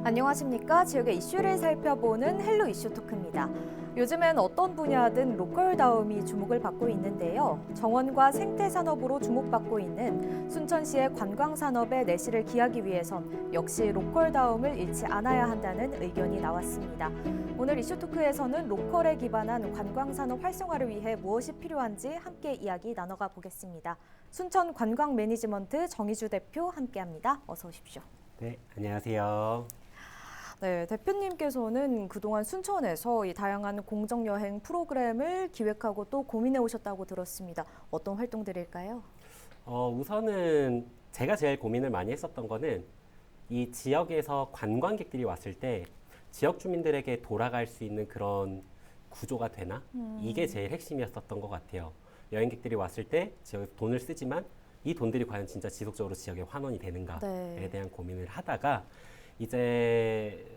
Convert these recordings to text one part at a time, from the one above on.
안녕하십니까. 지역의 이슈를 살펴보는 헬로 이슈 토크입니다. 요즘엔 어떤 분야든 로컬다움이 주목을 받고 있는데요. 정원과 생태산업으로 주목받고 있는 순천시의 관광산업의 내실을 기하기 위해선 역시 로컬다움을 잃지 않아야 한다는 의견이 나왔습니다. 오늘 이슈 토크에서는 로컬에 기반한 관광산업 활성화를 위해 무엇이 필요한지 함께 이야기 나눠가 보겠습니다. 순천 관광 매니지먼트 정희주 대표 함께합니다. 어서 오십시오. 네, 안녕하세요. 네, 대표님께서는 그동안 순천에서 이 다양한 공정여행 프로그램을 기획하고 또 고민해 오셨다고 들었습니다. 어떤 활동들일까요? 우선은 제가 제일 고민을 많이 했었던 거는 이 지역에서 관광객들이 왔을 때 지역 주민들에게 돌아갈 수 있는 그런 구조가 되나? 이게 제일 핵심이었었던 것 같아요. 여행객들이 왔을 때 지역에서 돈을 쓰지만 이 돈들이 과연 진짜 지속적으로 지역에 환원이 되는가에 대한 고민을 하다가 이제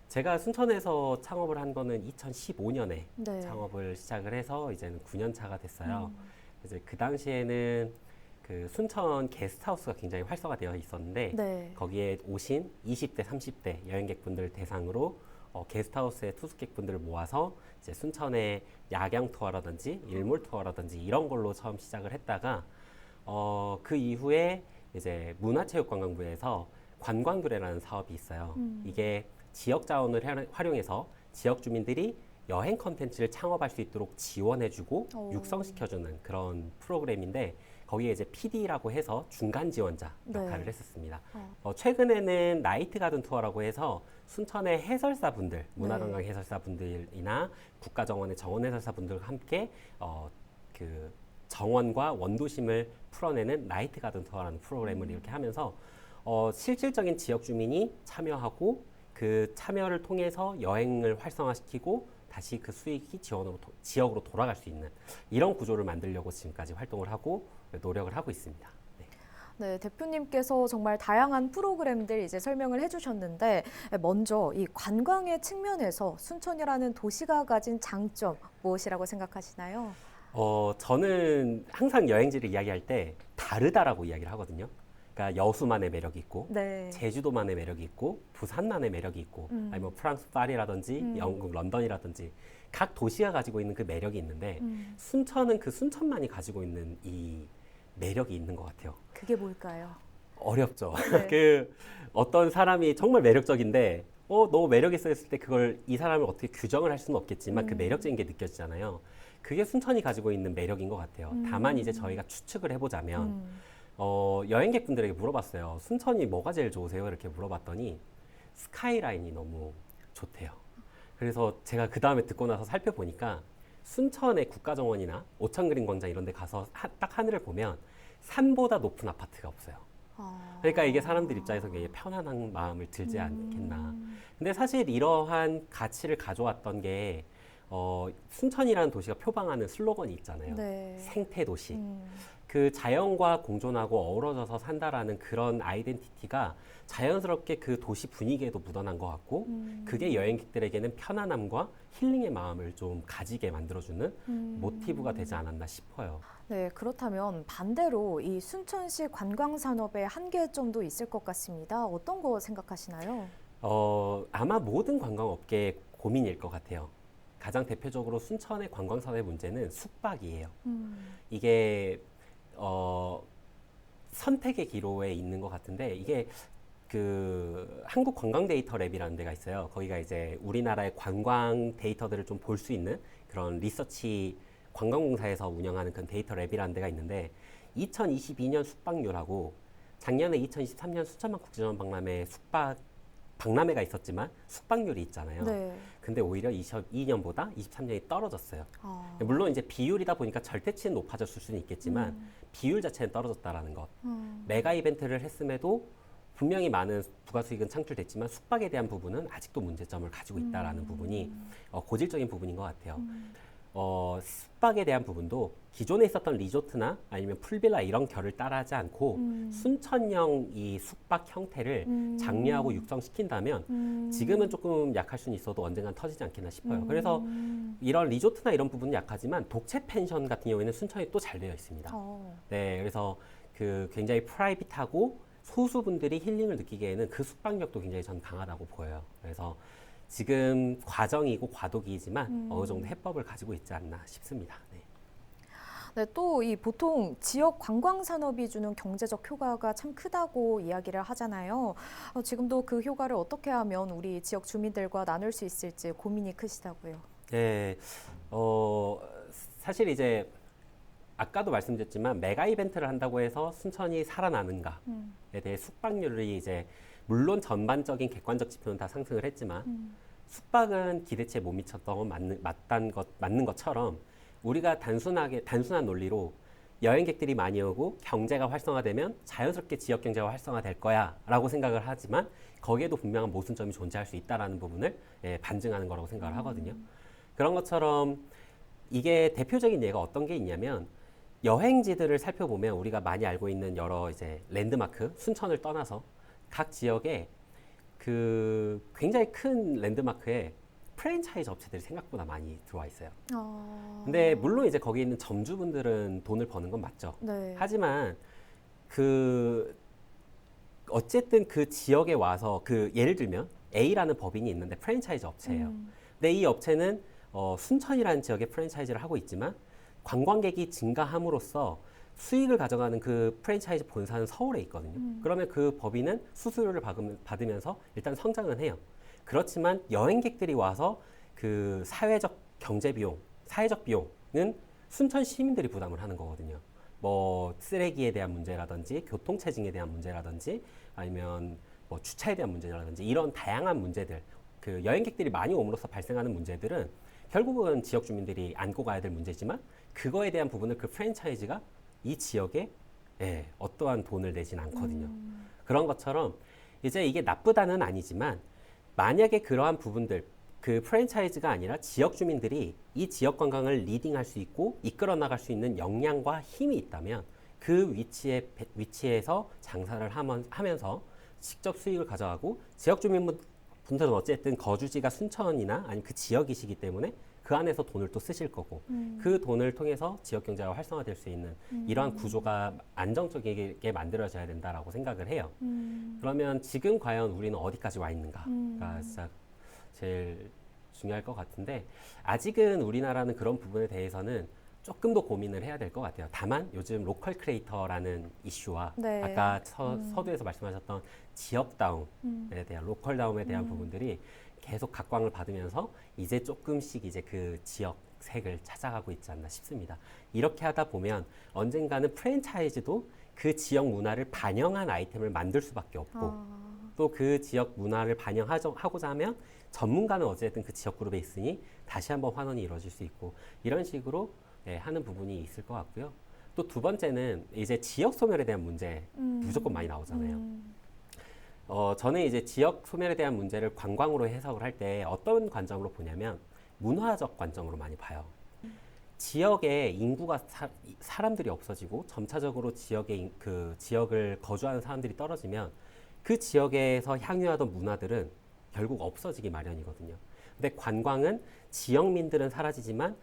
제가 순천에서 창업을 한 거는 2015년에 창업을 시작을 해서 이제는 9년 차가 됐어요. 이제 그 당시에는 그 순천 게스트하우스가 굉장히 활성화되어 있었는데 거기에 오신 20대, 30대 여행객분들 대상으로 게스트하우스의 투숙객분들을 모아서 이제 순천의 야경 투어라든지 일몰 투어라든지 이런 걸로 처음 시작을 했다가 그 이후에 이제 문화체육관광부에서 관광규례라는 사업이 있어요. 이게 지역 자원을 활용해서 지역 주민들이 여행 컨텐츠를 창업할 수 있도록 지원해주고 육성시켜주는 그런 프로그램인데 거기에 이제 PD라고 해서 중간 지원자 역할을 했었습니다. 최근에는 나이트 가든 투어라고 해서 순천의 해설사분들, 문화관광 해설사분들이나 국가정원의 정원 해설사분들과 함께 그 정원과 원도심을 풀어내는 나이트 가든 투어라는 프로그램을 이렇게 하면서 실질적인 지역 주민이 참여하고 그 참여를 통해서 여행을 활성화시키고 다시 그 수익이 지역으로 돌아갈 수 있는 이런 구조를 만들려고 지금까지 활동을 하고 노력을 하고 있습니다. 네, 대표님께서 정말 다양한 프로그램들 이제 설명을 해주셨는데 먼저 이 관광의 측면에서 순천이라는 도시가 가진 장점 무엇이라고 생각하시나요? 저는 항상 여행지를 이야기할 때 다르다라고 이야기를 하거든요. 그러니까 여수만의 매력이 있고 제주도만의 매력이 있고 부산만의 매력이 있고 아니면 프랑스 파리라든지 영국 런던이라든지 각 도시가 가지고 있는 그 매력이 있는데 순천은 그 순천만이 가지고 있는 이 매력이 있는 것 같아요. 그게 뭘까요? 어렵죠. 그 어떤 사람이 정말 매력적인데 너무 매력 있어 했을 때 그걸 이 사람을 어떻게 규정을 할 수는 없겠지만 그 매력적인 게 느껴지잖아요. 그게 순천이 가지고 있는 매력인 것 같아요. 다만 이제 저희가 추측을 해보자면 여행객분들에게 물어봤어요. 순천이 뭐가 제일 좋으세요? 이렇게 물어봤더니 스카이라인이 너무 좋대요. 그래서 제가 그 다음에 듣고 나서 살펴보니까 순천의 국가정원이나 오천그린광장 이런 데 가서 딱 하늘을 보면 산보다 높은 아파트가 없어요. 그러니까 이게 사람들 입장에서 굉장히 편안한 마음을 들지 않겠나. 근데 사실 이러한 가치를 가져왔던 게 순천이라는 도시가 표방하는 슬로건이 있잖아요. 생태도시. 그 자연과 공존하고 어우러져서 산다라는 그런 아이덴티티가 자연스럽게 그 도시 분위기에도 묻어난 것 같고 그게 여행객들에게는 편안함과 힐링의 마음을 좀 가지게 만들어주는 모티브가 되지 않았나 싶어요. 네, 그렇다면 반대로 이 순천시 관광산업의 한계점도 있을 것 같습니다. 어떤 거 생각하시나요? 아마 모든 관광업계의 고민일 것 같아요. 가장 대표적으로 순천의 관광산업의 문제는 숙박이에요. 이게 선택의 기로에 있는 것 같은데 이게 그 한국 관광 데이터 랩이라는 데가 있어요. 거기가 이제 우리나라의 관광 데이터들을 좀 볼 수 있는 그런 리서치 관광공사에서 운영하는 그런 데이터 랩이라는 데가 있는데 2022년 숙박률하고 작년에 2023년 순천만 국제정원 박람회 박람회가 있었지만 숙박률이 있잖아요. 근데 오히려 22년보다 23년이 떨어졌어요. 물론 이제 비율이다 보니까 절대치는 높아졌을 수는 있겠지만 비율 자체는 떨어졌다라는 것. 메가 이벤트를 했음에도 분명히 많은 부가수익은 창출됐지만 숙박에 대한 부분은 아직도 문제점을 가지고 있다라는 부분이 고질적인 부분인 것 같아요. 숙박에 대한 부분도 기존에 있었던 리조트나 아니면 풀빌라 이런 결을 따라하지 않고 순천형 이 숙박 형태를 장려하고 육성시킨다면 지금은 조금 약할 수는 있어도 언젠간 터지지 않겠나 싶어요. 그래서 이런 리조트나 이런 부분은 약하지만 독채 펜션 같은 경우에는 순천이 또 잘 되어 있습니다. 네, 그래서 그 굉장히 프라이빗하고 소수분들이 힐링을 느끼기에는 그 숙박력도 굉장히 전 강하다고 보여요. 그래서 지금 과정이고 과도기이지만 어느 정도 해법을 가지고 있지 않나 싶습니다. 네. 네, 또 이 보통 지역 관광 산업이 주는 경제적 효과가 참 크다고 이야기를 하잖아요. 지금도 그 효과를 어떻게 하면 우리 지역 주민들과 나눌 수 있을지 고민이 크시다고요. 네, 사실 이제 아까도 말씀드렸지만 메가 이벤트를 한다고 해서 순천이 살아나는가에 대해 숙박률이 이제 물론 전반적인 객관적 지표는 다 상승을 했지만 숙박은 기대치에 못 미쳤던 건 맞는 것처럼 우리가 단순한 논리로 여행객들이 많이 오고 경제가 활성화되면 자연스럽게 지역 경제가 활성화될 거야라고 생각을 하지만 거기에도 분명한 모순점이 존재할 수 있다라는 부분을 반증하는 거라고 생각을 하거든요. 그런 것처럼 이게 대표적인 예가 어떤 게 있냐면 여행지들을 살펴보면 우리가 많이 알고 있는 여러 이제 랜드마크, 순천을 떠나서 각 지역에 그 굉장히 큰 랜드마크에 프랜차이즈 업체들이 생각보다 많이 들어와 있어요. 근데 물론 이제 거기 있는 점주분들은 돈을 버는 건 맞죠. 네. 하지만 그 어쨌든 그 지역에 와서 그 예를 들면 A라는 법인이 있는데 프랜차이즈 업체예요. 근데 이 업체는 순천이라는 지역에 프랜차이즈를 하고 있지만 관광객이 증가함으로써 수익을 가져가는 그 프랜차이즈 본사는 서울에 있거든요. 그러면 그 법인은 수수료를 받으면서 일단 성장은 해요. 그렇지만 여행객들이 와서 그 사회적 경제 비용, 사회적 비용은 순천 시민들이 부담을 하는 거거든요. 뭐 쓰레기에 대한 문제라든지 교통체증에 대한 문제라든지 아니면 뭐 주차에 대한 문제라든지 이런 다양한 문제들, 그 여행객들이 많이 옴으로써 발생하는 문제들은 결국은 지역 주민들이 안고 가야 될 문제지만 그거에 대한 부분을 그 프랜차이즈가 이 지역에 어떠한 돈을 내진 않거든요. 그런 것처럼 이제 이게 나쁘다는 아니지만 만약에 그러한 부분들, 그 프랜차이즈가 아니라 지역 주민들이 이 지역 관광을 리딩할 수 있고 이끌어 나갈 수 있는 역량과 힘이 있다면 그 위치에서 장사를 하면서 직접 수익을 가져가고 지역 주민분들은 어쨌든 거주지가 순천이나 아니면 그 지역이시기 때문에 그 안에서 돈을 또 쓰실 거고 그 돈을 통해서 지역 경제가 활성화될 수 있는 이러한 구조가 안정적이게 만들어져야 된다라고 생각을 해요. 그러면 지금 과연 우리는 어디까지 와 있는가가 진짜 제일 중요할 것 같은데 아직은 우리나라는 그런 부분에 대해서는 조금 더 고민을 해야 될 것 같아요. 다만 요즘 로컬 크리에이터라는 이슈와 네. 아까 서두에서 말씀하셨던 지역다움에 대한 로컬다움에 대한 부분들이 계속 각광을 받으면서 이제 조금씩 이제 그 지역 색을 찾아가고 있지 않나 싶습니다. 이렇게 하다 보면 언젠가는 프랜차이즈도 그 지역 문화를 반영한 아이템을 만들 수밖에 없고 또 그 지역 문화를 반영하고자 하면 전문가는 어쨌든 그 지역 그룹에 있으니 다시 한번 환원이 이루어질 수 있고 이런 식으로 하는 부분이 있을 것 같고요. 또 두 번째는 이제 지역 소멸에 대한 문제 무조건 많이 나오잖아요. 저는 이제 지역 소멸에 대한 문제를 관광으로 해석을 할 때 어떤 관점으로 보냐면 문화적 관점으로 많이 봐요. 지역에 인구가 사람들이 없어지고 점차적으로 그 지역을 거주하는 사람들이 떨어지면 그 지역에서 향유하던 문화들은 결국 없어지기 마련이거든요. 근데 관광은 지역민들은 사라지지만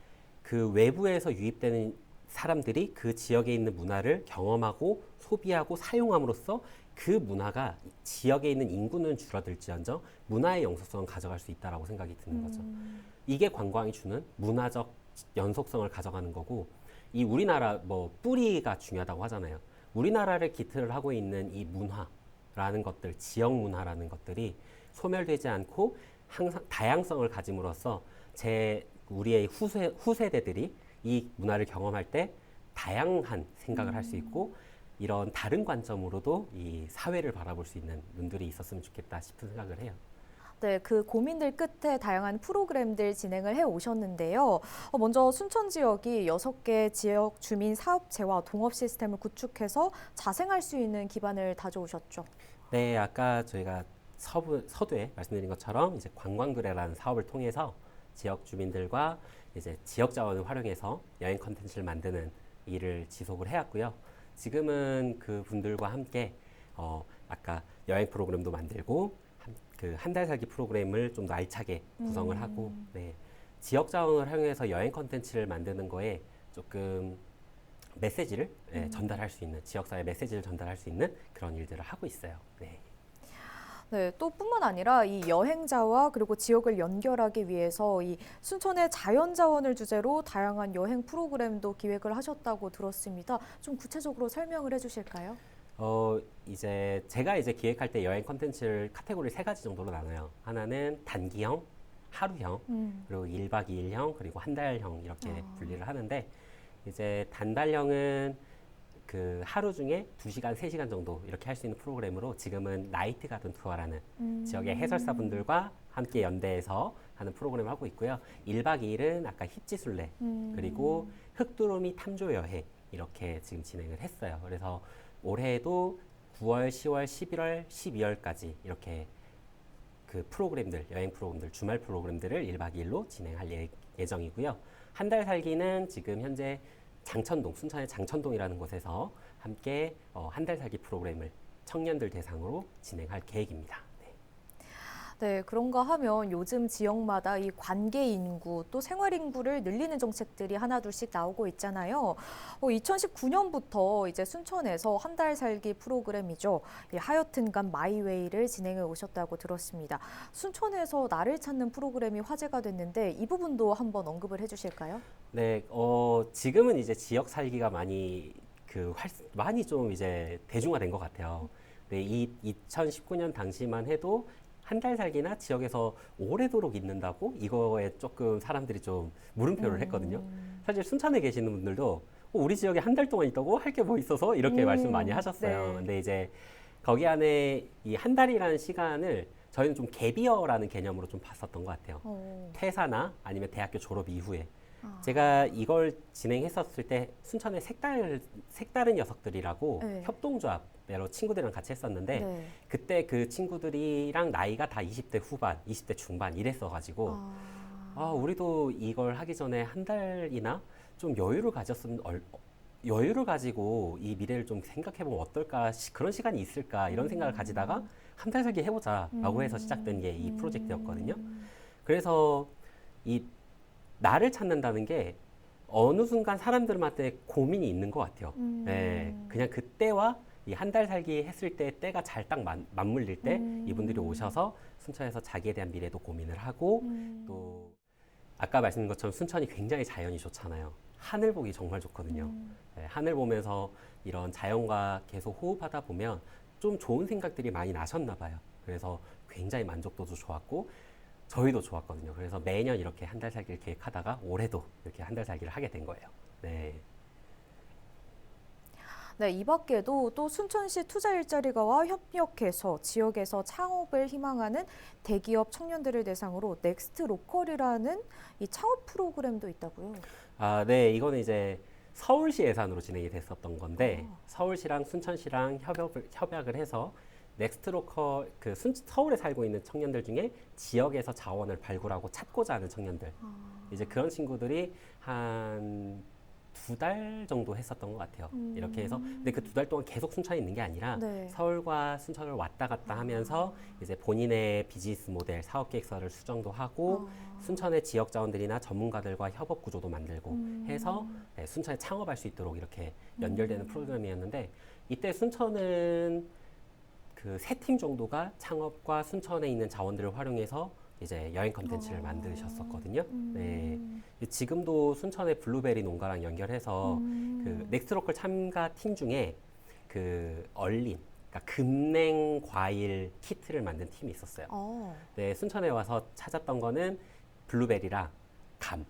그 외부에서 유입되는 사람들이 그 지역에 있는 문화를 경험하고 소비하고 사용함으로써 그 문화가 지역에 있는 인구는 줄어들지언정 문화의 영속성을 가져갈 수 있다라고 생각이 드는 거죠. 이게 관광이 주는 문화적 연속성을 가져가는 거고 이 우리나라 뭐 뿌리가 중요하다고 하잖아요. 우리나라를 기틀을 하고 있는 이 문화라는 것들, 지역 문화라는 것들이 소멸되지 않고 항상 다양성을 가짐으로써 우리의 후세대들이 이 문화를 경험할 때 다양한 생각을 할 수 있고 이런 다른 관점으로도 이 사회를 바라볼 수 있는 눈들이 있었으면 좋겠다 싶은 생각을 해요. 네, 그 고민들 끝에 다양한 프로그램들 진행을 해 오셨는데요. 먼저 순천 지역이 6개 지역 주민 사업체와 동업 시스템을 구축해서 자생할 수 있는 기반을 다져오셨죠. 네, 아까 저희가 서두에 말씀드린 것처럼 이제 관광두레라는 사업을 통해서 지역 주민들과 이제 지역 자원을 활용해서 여행 컨텐츠를 만드는 일을 지속을 해왔고요. 지금은 그 분들과 함께 아까 여행 프로그램도 만들고 그 한 달 살기 프로그램을 좀 더 알차게 구성을 하고 지역 자원을 활용해서 여행 컨텐츠를 만드는 거에 조금 메시지를 전달할 수 있는, 지역사회 메시지를 전달할 수 있는 그런 일들을 하고 있어요. 네. 네, 또 뿐만 아니라 이 여행자와 그리고 지역을 연결하기 위해서 이 순천의 자연자원을 주제로 다양한 여행 프로그램도 기획을 하셨다고 들었습니다. 좀 구체적으로 설명을 해주실까요? 이제 제가 이제 기획할 때 여행 콘텐츠를 카테고리 3가지 정도로 나눠요. 하나는 단기형, 하루형, 그리고 1박 2일형, 그리고 한 달형 이렇게 분리를 하는데, 이제 단발형은 그 하루 중에 2시간, 3시간 정도 이렇게 할 수 있는 프로그램으로 지금은 나이트 가든 투어라는 지역의 해설사분들과 함께 연대해서 하는 프로그램을 하고 있고요. 1박 2일은 아까 힙지순례, 그리고 흑두루미 탐조 여행 이렇게 지금 진행을 했어요. 그래서 올해도 9월, 10월, 11월, 12월까지 이렇게 그 프로그램들, 여행 프로그램들, 주말 프로그램들을 1박 2일로 진행할 예정이고요. 한 달 살기는 지금 현재 장천동, 순천의 장천동이라는 곳에서 함께 한 달 살기 프로그램을 청년들 대상으로 진행할 계획입니다. 네. 네, 그런가 하면 요즘 지역마다 이 관계 인구 또 생활 인구를 늘리는 정책들이 하나둘씩 나오고 있잖아요. 2019년부터 이제 순천에서 한 달 살기 프로그램이죠. 이 하여튼간 마이웨이를 진행해 오셨다고 들었습니다. 순천에서 나를 찾는 프로그램이 화제가 됐는데 이 부분도 한번 언급을 해주실까요? 네, 지금은 이제 지역 살기가 많이 많이 좀 이제 대중화된 것 같아요. 네, 이 2019년 당시만 해도 한 달 살기나 지역에서 오래도록 있는다고 이거에 조금 사람들이 좀 물음표를 했거든요. 사실 순천에 계시는 분들도 우리 지역에 한 달 동안 있다고 할 게 뭐 있어서 이렇게 말씀 많이 하셨어요. 네. 근데 이제 거기 안에 이 한 달이라는 시간을 저희는 좀 갭이어라는 개념으로 좀 봤었던 것 같아요. 퇴사나 아니면 대학교 졸업 이후에 제가 이걸 진행했었을 때 순천의 색다른 녀석들이라고 네. 협동조합으로 친구들이랑 같이 했었는데 네. 그때 그 친구들이랑 나이가 다 20대 후반, 20대 중반 이랬어가지고 우리도 이걸 하기 전에 한 달이나 좀 여유를 가지고 이 미래를 좀 생각해보면 어떨까, 그런 시간이 있을까 이런 생각을 가지다가 한 달 살기 해보자라고 해서 시작된 게 이 프로젝트였거든요. 그래서 이 나를 찾는다는 게 어느 순간 사람들한테 고민이 있는 것 같아요. 네, 그냥 그때와 이 한 달 살기 했을 때 때가 잘 딱 맞물릴 때 이분들이 오셔서 순천에서 자기에 대한 미래도 고민을 하고 또 아까 말씀드린 것처럼 순천이 굉장히 자연이 좋잖아요. 하늘 보기 정말 좋거든요. 네, 하늘 보면서 이런 자연과 계속 호흡하다 보면 좀 좋은 생각들이 많이 나셨나 봐요. 그래서 굉장히 만족도도 좋았고 저희도 좋았거든요. 그래서 매년 이렇게 한 달 살기를 계획하다가 올해도 이렇게 한 달 살기를 하게 된 거예요. 네. 네, 이 밖에도 또 순천시 투자일자리가와 협력해서 지역에서 창업을 희망하는 대기업 청년들을 대상으로 넥스트 로컬이라는 이 창업 프로그램도 있다고요. 네. 이거는 이제 서울시 예산으로 진행이 됐었던 건데 서울시랑 순천시랑 협약을 해서 넥스트로컬 서울에 살고 있는 청년들 중에 지역에서 자원을 발굴하고 찾고자 하는 청년들 이제 그런 친구들이 한 2달 정도 했었던 것 같아요. 이렇게 해서 근데 그 2달 동안 계속 순천에 있는 게 아니라 네. 서울과 순천을 왔다 갔다 하면서 이제 본인의 비즈니스 모델, 사업 계획서를 수정도 하고 순천의 지역 자원들이나 전문가들과 협업 구조도 만들고 해서 순천에 창업할 수 있도록 이렇게 연결되는 프로그램이었는데 이때 순천은 그 3팀 정도가 창업과 순천에 있는 자원들을 활용해서 이제 여행 컨텐츠를 만드셨었거든요. 네. 지금도 순천의 블루베리 농가랑 연결해서 그 넥스트로컬 참가 팀 중에 그 그러니까 금냉 과일 키트를 만든 팀이 있었어요. 네, 순천에 와서 찾았던 거는 블루베리랑 감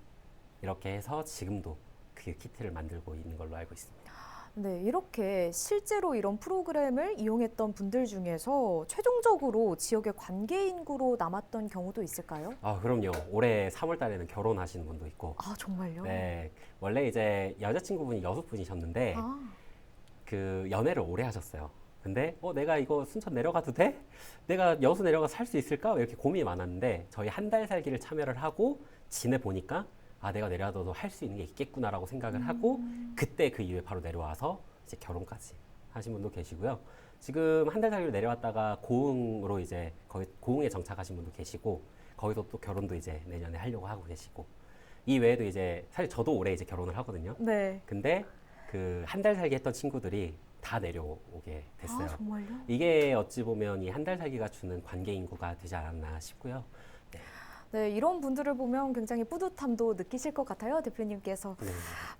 이렇게 해서 지금도 그 키트를 만들고 있는 걸로 알고 있습니다. 네, 이렇게 실제로 이런 프로그램을 이용했던 분들 중에서 최종적으로 지역의 관계 인구로 남았던 경우도 있을까요? 그럼요. 올해 3월 달에는 결혼하시는 분도 있고. 정말요? 네. 원래 이제 여자친구분이 6분이셨는데 그 연애를 오래 하셨어요. 근데 내가 이거 순천 내려가도 돼? 내가 여수 내려가 살 수 있을까? 이렇게 고민이 많았는데 저희 한 달 살기를 참여를 하고 지내보니까 내가 내려가도 할 수 있는 게 있겠구나라고 생각을 하고 그때 그 이후에 바로 내려와서 이제 결혼까지 하신 분도 계시고요. 지금 한 달 살기로 내려왔다가 고흥으로 이제 거기 고흥에 정착하신 분도 계시고 거기서 또 결혼도 이제 내년에 하려고 하고 계시고 이 외에도 이제 사실 저도 올해 이제 결혼을 하거든요. 네. 근데 그 한 달 살기 했던 친구들이 다 내려오게 됐어요. 아, 정말요? 이게 어찌 보면 이 한 달 살기가 주는 관계 인구가 되지 않았나 싶고요. 네, 이런 분들을 보면 굉장히 뿌듯함도 느끼실 것 같아요, 대표님께서. 네.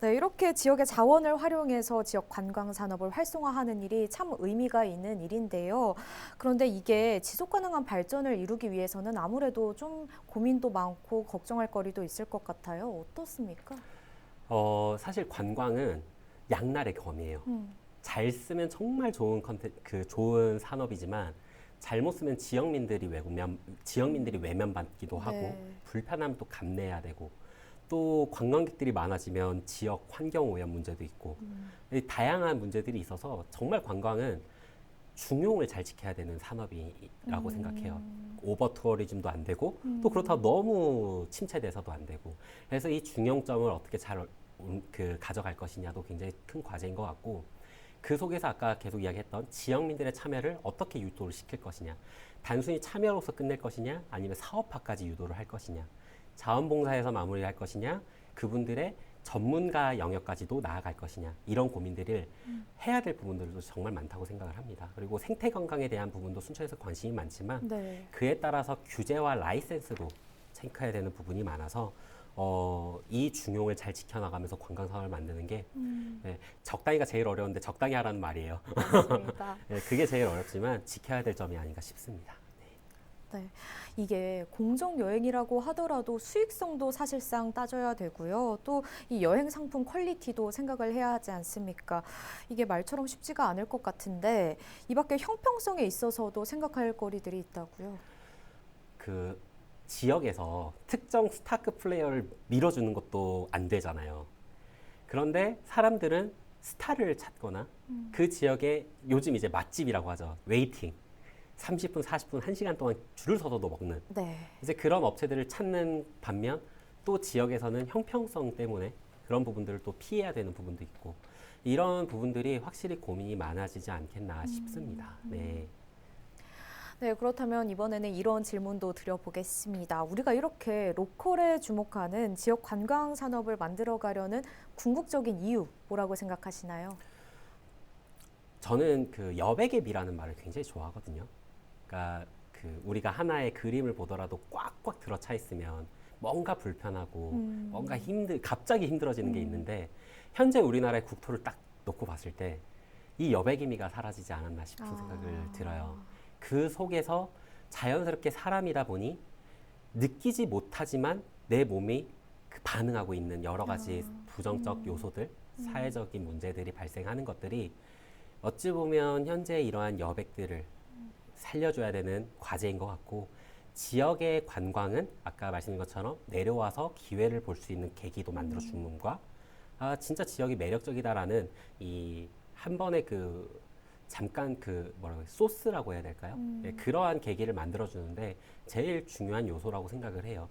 네, 이렇게 지역의 자원을 활용해서 지역 관광 산업을 활성화하는 일이 참 의미가 있는 일인데요. 그런데 이게 지속 가능한 발전을 이루기 위해서는 아무래도 좀 고민도 많고 걱정할 거리도 있을 것 같아요. 어떻습니까? 사실 관광은 양날의 검이에요. 잘 쓰면 정말 좋은 좋은 산업이지만 잘못 쓰면 지역민들이 외면받기도 하고 네. 불편함 또 감내해야 되고 또 관광객들이 많아지면 지역 환경 오염 문제도 있고 이 다양한 문제들이 있어서 정말 관광은 중용을 잘 지켜야 되는 산업이라고 생각해요. 오버 투어리즘도 안 되고 또 그렇다고 너무 침체돼서도 안 되고 그래서 이 중용점을 어떻게 잘 가져갈 것이냐도 굉장히 큰 과제인 것 같고 그 속에서 아까 계속 이야기했던 지역민들의 참여를 어떻게 유도를 시킬 것이냐. 단순히 참여로서 끝낼 것이냐, 아니면 사업화까지 유도를 할 것이냐. 자원봉사에서 마무리할 것이냐, 그분들의 전문가 영역까지도 나아갈 것이냐. 이런 고민들을 해야 될 부분들도 정말 많다고 생각을 합니다. 그리고 생태 건강에 대한 부분도 순천에서 관심이 많지만 네. 그에 따라서 규제와 라이센스도 체크해야 되는 부분이 많아서 이 중용을 잘 지켜나가면서 관광산업을 만드는 게 적당히가 제일 어려운데 적당히 하라는 말이에요. 맞습니다. 네, 그게 제일 어렵지만 지켜야 될 점이 아닌가 싶습니다. 네, 이게 공정 여행이라고 하더라도 수익성도 사실상 따져야 되고요. 또 이 여행 상품 퀄리티도 생각을 해야 하지 않습니까? 이게 말처럼 쉽지가 않을 것 같은데 이 밖에 형평성에 있어서도 생각할 거리들이 있다고요. 그 지역에서 특정 스타급 플레이어를 밀어주는 것도 안 되잖아요. 그런데 사람들은 스타를 찾거나 그 지역에 요즘 이제 맛집이라고 하죠. 웨이팅. 30분, 40분, 1시간 동안 줄을 서서도 먹는 네. 이제 그런 업체들을 찾는 반면 또 지역에서는 형평성 때문에 그런 부분들을 또 피해야 되는 부분도 있고 이런 부분들이 확실히 고민이 많아지지 않겠나 싶습니다. 네. 네, 그렇다면 이번에는 이런 질문도 드려보겠습니다. 우리가 이렇게 로컬에 주목하는 지역 관광 산업을 만들어가려는 궁극적인 이유 뭐라고 생각하시나요? 저는 그 여백의 미라는 말을 굉장히 좋아하거든요. 그러니까 그 우리가 하나의 그림을 보더라도 꽉꽉 들어차 있으면 뭔가 불편하고 뭔가 갑자기 힘들어지는 게 있는데 현재 우리나라의 국토를 딱 놓고 봤을 때 이 여백의 미가 사라지지 않았나 싶은 생각을 들어요. 그 속에서 자연스럽게 사람이다 보니 느끼지 못하지만 내 몸이 반응하고 있는 여러 가지 부정적 요소들, 사회적인 문제들이 발생하는 것들이 어찌 보면 현재 이러한 여백들을 살려줘야 되는 과제인 것 같고 지역의 관광은 아까 말씀드린 것처럼 내려와서 기회를 볼 수 있는 계기도 만들어주는 것과 진짜 지역이 매력적이다라는 이 한 번의 잠깐 소스라고 해야 될까요? 네, 그러한 계기를 만들어주는데 제일 중요한 요소라고 생각을 해요.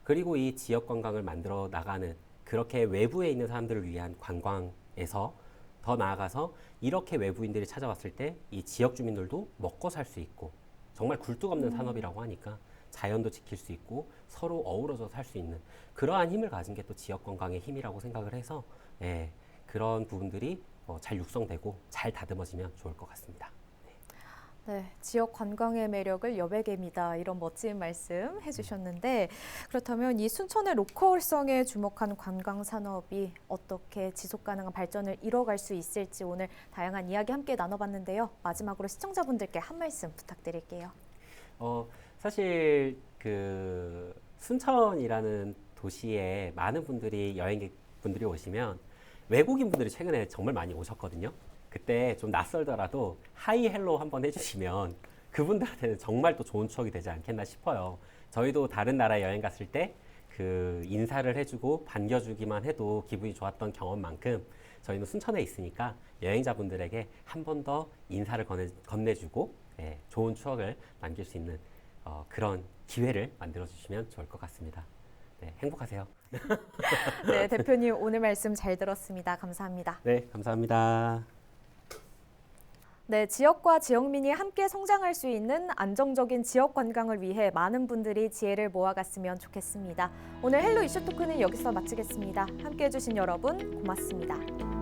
그리고 이 지역 관광을 만들어 나가는 그렇게 외부에 있는 사람들을 위한 관광에서 더 나아가서 이렇게 외부인들이 찾아왔을 때 이 지역 주민들도 먹고 살 수 있고 정말 굴뚝 없는 산업이라고 하니까 자연도 지킬 수 있고 서로 어우러져 살 수 있는 그러한 힘을 가진 게 또 지역 관광의 힘이라고 생각을 해서 그런 부분들이 잘 육성되고 잘 다듬어지면 좋을 것 같습니다. 네, 지역 관광의 매력을 여백입니다. 이런 멋진 말씀 해주셨는데 그렇다면 이 순천의 로컬성에 주목한 관광 산업이 어떻게 지속 가능한 발전을 이뤄갈 수 있을지 오늘 다양한 이야기 함께 나눠봤는데요. 마지막으로 시청자분들께 한 말씀 부탁드릴게요. 사실 그 순천이라는 도시에 많은 분들이 여행객분들이 오시면 외국인 분들이 최근에 정말 많이 오셨거든요. 그때 좀 낯설더라도 하이 헬로 한번 해주시면 그분들한테는 정말 또 좋은 추억이 되지 않겠나 싶어요. 저희도 다른 나라에 여행 갔을 때 그 인사를 해주고 반겨주기만 해도 기분이 좋았던 경험만큼 저희는 순천에 있으니까 여행자분들에게 한 번 더 인사를 건네주고 좋은 추억을 남길 수 있는 그런 기회를 만들어주시면 좋을 것 같습니다. 네, 행복하세요. 네, 대표님 오늘 말씀 잘 들었습니다. 감사합니다. 네, 감사합니다. 네, 지역과 지역민이 함께 성장할 수 있는 안정적인 지역 관광을 위해 많은 분들이 지혜를 모아갔으면 좋겠습니다. 오늘 헬로 이슈 토크는 여기서 마치겠습니다. 함께해 주신 여러분 고맙습니다.